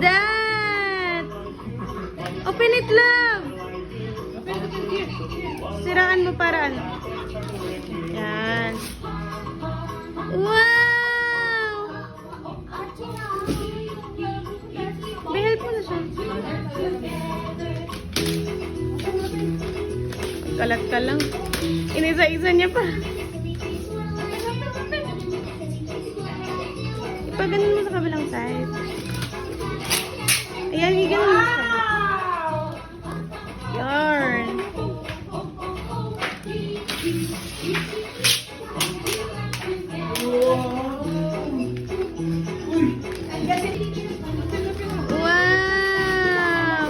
that? Open it, love. Siraan mo para ano. Yan. Wow! Behel po na siya. Kalat ka lang. Inisa-isa niya pa. Ipaganin mo sa kabilang side. Ayan, higanin mo sa kabilang. Yarn. Wow!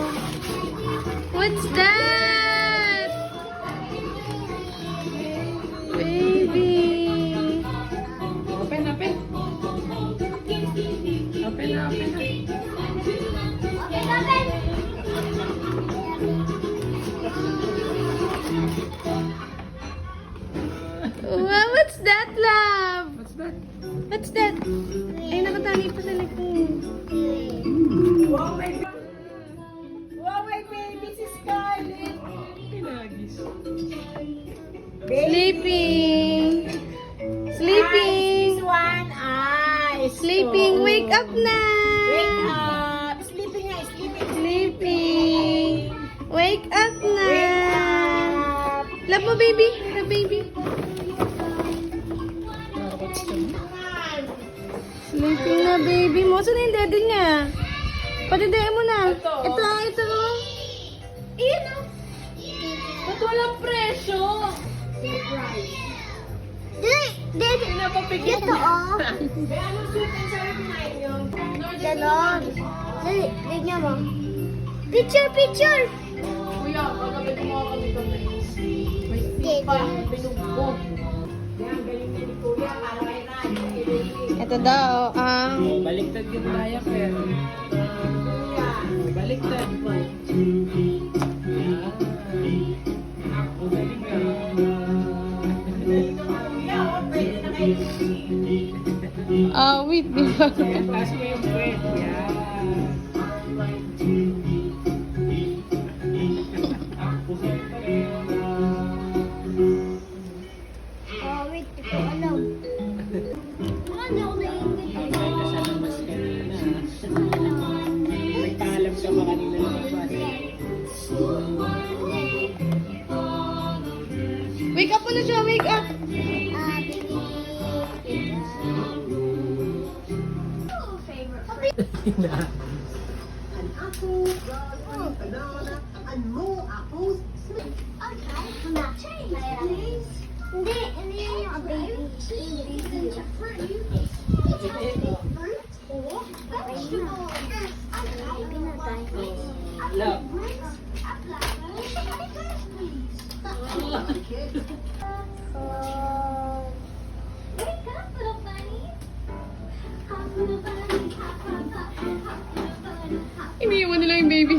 What's that? Baby! Open, open. Open na, open na. Wow, what's that, love? What's that? What's that? Ay, nakatali pa sa likod. Wow, my baby. Wow, my baby, si Scarlett. Pinagis. Sleeping. Sleeping. Eyes, one eye. Sleeping. Wake up na. Wake up. Sleeping nga, sleeping. Sleeping. Wake up na. Wake up. Love mo, baby. Love, baby. Sleeping na, baby mo. Saan na yung dede niya? Patidayan mo na. Ito. Iyan o. Ba't walang presyo? Pinapapigil Ito, oh. Kaya anong sweet and sour kinain nyo? Ganon. Dali, ganyan mo. Picture, picture! Kuya, magkabit mo ako kami kami. May stick pa, binugbog. Yan, galing na ni Kuya. Para kay Ryan. Ito daw, Baliktad yung laya, pero. Kuya, baliktad po. Ako galing ka. wait, diba? Taas mo yung bread. Yan. Oh, wait. Di ko alam. Hindi ako naiingit. Ay, nasa labas kanina. Nagpaalam ka ba kanina na labas? Wake up mo na siya, wake up! Hindi yung baby. Love. Iniiwan nila yung baby.